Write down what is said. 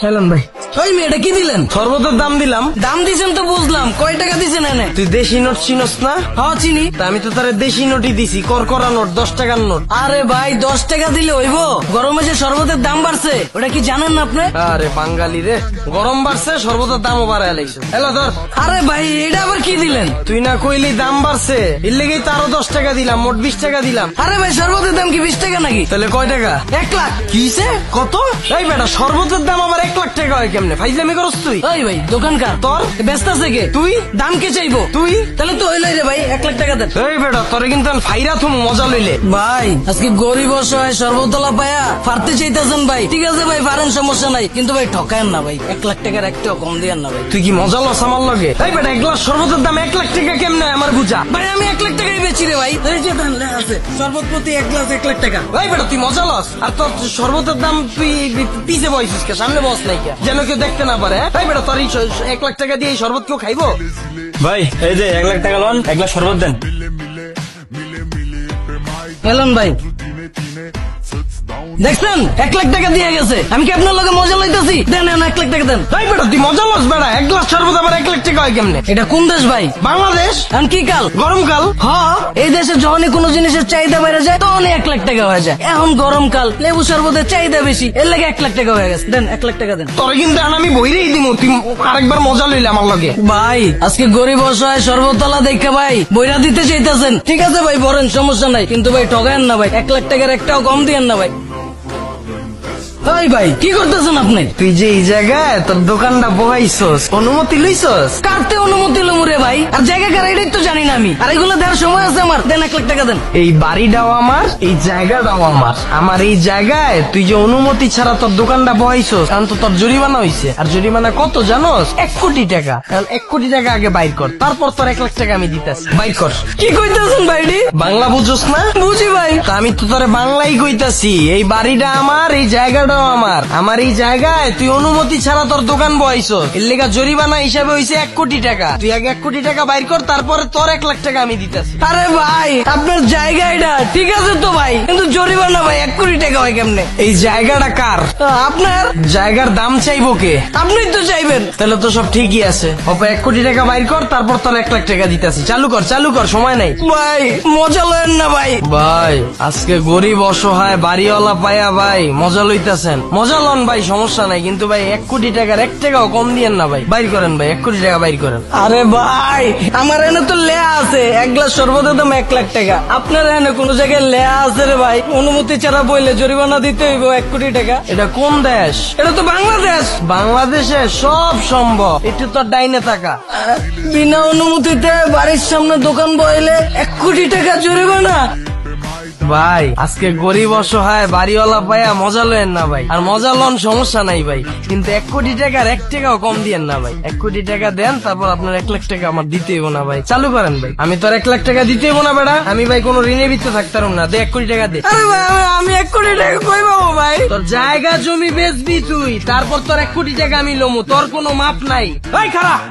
Helen ভাই, ওই মেয়েটা কি দিলেন? শরবতের দাম দিলাম। দাম দিছেন তো বুঝলাম, কয় টাকা দিছেন এনে? তুই দেশি নোট চিনস না? হ্যাঁ চিনি। তা আমি তো তার দেশি নোটই দিছি, করকরা নোট, 10 টাকার নোট। আরে ভাই 10 টাকা দিলে হইব? গরমে যে শরবতের দাম বাড়ছে ওটা কি জানেন না আপনি? আরে বাঙালি রে, গরম বাড়ছে, শরবতের দামও বাড়ায় লাইছো। হ্যালো ধর। আরে ভাই এটা আবার কি দিলেন? তুই না কইলি দাম বাড়ছে, এর লেগেই তো আরো 10 টাকা দিলাম, মোট 20 টাকা দিলাম। আরে ভাই শরবতের দাম কি 20 টাকা নাকি? তাহলে কয় টাকা? 1 লাখ। কিসে? কত? এই বেটা, শরবতের দাম আবার 1 লাখ টাকা হয় কেমনে? ফাইজলামি করস তুই? ওই ভাই দোকানকার তোর ব্যস্ত আছে কে? তুই দাম কে চাইবো? তুই তাহলে তো হইলাই রে ভাই, 1 লাখ টাকা দেন। এই বেটা, তোরে কিন্তু আমি ফাইরা থুম মজা লইলে। ভাই আজকে গরিব অসহায় সর্বতলা পায়া ফারতে চাইতেছেন ভাই। ঠিক আছে ভাই, পারেন, সমস্যা নাই, কিন্তু ভাই ঠকায়েন না ভাই। 1 লাখ টাকার একটাও কম দিয়েন না ভাই। তুই কি মজা লস আমার লগে? এই বেটা, 1 গ্লাস শরবতের দাম 1 লাখ টাকা কেমনে আমার বুঝা? ভাই আমি 1 লাখ টাকাই বেচি রে ভাই। এই যে দেন লেখা আছে শরবত প্রতি 1 গ্লাস 1 লাখ টাকা। এই বেটা, তুই মজা লস, আর তোর শরবতের দাম তুই পিছে বসিস কে? সামনে বস নাই কে, যেন কেউ দেখতে না পারে? এই বেটা, তোর 1 লাখ টাকা দিয়ে এই শরবত কেউ খাইবো? ভাই এই যে 1 লাখ টাকা লোন, 1 গ্লাস শরবত দেন। এলন ভাই দেখছেন 1 লাখ টাকা দিয়ে গেছে। আমি কি আপনার লগে মজা লইতেছি? দেন 1 লাখ টাকা দেন। এই বেটা, তুই মজা লস বেটা, 1 গ্লাস শরবত আবার 1 লাখ টাকা হয় কেমনে? এটা কোন দেশ ভাই? বাংলাদেশ। এখন কি কাল? গরমকাল। হ্যাঁ, এই দেশে যখনই কোনো জিনিসের চাহিদা বেড়ে যায় তখন 1 লাখ টাকা হয়ে যায়। এখন গরমকাল, লেবু শরবতের চাহিদা বেশি, এর লাগে 1 লাখ টাকা হয়ে গেছে। দেন 1 লাখ টাকা দেন। তোরে কিন্তু আমি বইরেই দিব, তুই আরেকবার মজা লইলে আমার লগে। ভাই আজকে গরিব অসহায় সর্বতলা দেখে ভাই বইরা দিতে চাইতেছেন। ঠিক আছে ভাই, বলেন, সমস্যা নাই, কিন্তু ভাই ঠগায়েন না ভাই। 1 লাখ টাকার একটাও কম দিয়েন না ভাই। ভাই ভাই কি করতেছেন আপনি? তুই যে এই জায়গায় তোর দোকানটা বহাইছস, অনুমতি লইছস? কাটতে অনুমতি লমুরে ভাই, আর জায়গা কার এটাই তো জানি না আমি। আর এগুলো দেওয়ার সময় আছে আমার। দেন 1 লাখ টাকা দেন। এই বাড়িটাও আমার, এই জায়গাটাও আমার। আমার এই জায়গায় তুই যে অনুমতি ছাড়া তোর দোকানটা বহাইছস, কারণ তো তোর জরিমানা হইছে। আর জরিমানা কত জানোস? 1 কোটি টাকা। কারণ 1 কোটি টাকা আগে বাইর কর, তারপর তোর 1 লাখ টাকা আমি দিতেছি। বাইর কর। কি কইতেছেন ভাইডি? বাংলা বুঝছস না? বুঝি ভাই। তা আমি তো তোরে বাংলাই কইতাছি। এই বাড়িটা আমার, এই জায়গাটাও আমার। আমার এই জায়গায় তুই অনুমতি ছাড়া তোর দোকান বহাইছস, এর লেগা জরিমানা হিসাবে হইছে 1 কোটি টাকা। তুই আগে 1 কোটি টাকা বাইর কর, তারপরে তোর 1 লাখ টাকা আমি দিতেছি। আরে ভাই আপনার জায়গা এটা ঠিক আছে তো ভাই, কিন্তু জরিমানা ভাই 1 কোটি টাকা হয় কেমনে? এই জায়গাটা কার? আপনার। জায়গার দাম চাইবো কে? আপনি তো চাইবেন। তাহলে তো সব ঠিকই আছে। 1 কোটি টাকা বাইর কর, তারপর তোর 1 লাখ টাকা দিতেছি। চালু কর, চালু কর, সময় নাই। ভাই মজা লয়েন না ভাই। ভাই আজকে গরিব অসহায় বাড়িওয়ালা পায়া ভাই মজা লইতাছেন। মজা লন ভাই, সমস্যা নাই, কিন্তু ভাই 1 কোটি টাকার 1 টাকাও কম দিয়েন না ভাই। বাইর করেন ভাই, 1 কোটি টাকা বাইর করেন। আরে ভাই আমার এনে তো লেয়া আছে 1 গ্লাস শরবতের দাম 1 লাখ টাকা। আপনার এনে কোন জায়গায় লেয়া আছে রে ভাই? অনুমতি ছাড়া বইলে জরিমানা দিতে হইব 1 কোটি টাকা। এটা কোন দেশ? এটা তো বাংলাদেশ। বাংলাদেশে সব সম্ভব, একটু তোর ডাইনে থাকা। বিনা অনুমতিতে বাড়ির সামনে দোকান বইলে 1 কোটি টাকা জরিমানা। ভাই আজকে গরিব অসহায় বাড়িওয়ালা পায়া মজা লয়েন না ভাই। আর মজা লন, সমস্যা নাই ভাই, কিন্তু 1 কোটি টাকার 1 টাকাও কম দিয়েন না ভাই। 1 কোটি টাকা দেন, তারপর আপনার 1 লাখ টাকা আমার দিতে হইব না ভাই। চালু করেন ভাই। আমি তোর 1 লাখ টাকা দিতে হইব না বেড়া। আমি ভাই কোনো ঋণে ভিত্তে থাকতাম না। দে 1 কোটি টাকা দে। আরে ভাই আমি 1 কোটি টাকা কই পাবো ভাই? তোর জায়গা জমি বেচবি তুই, তারপর তোর 1 কোটি টাকা আমি লমু। তোর কোনো মাপ নাই। ভাই খারাপ।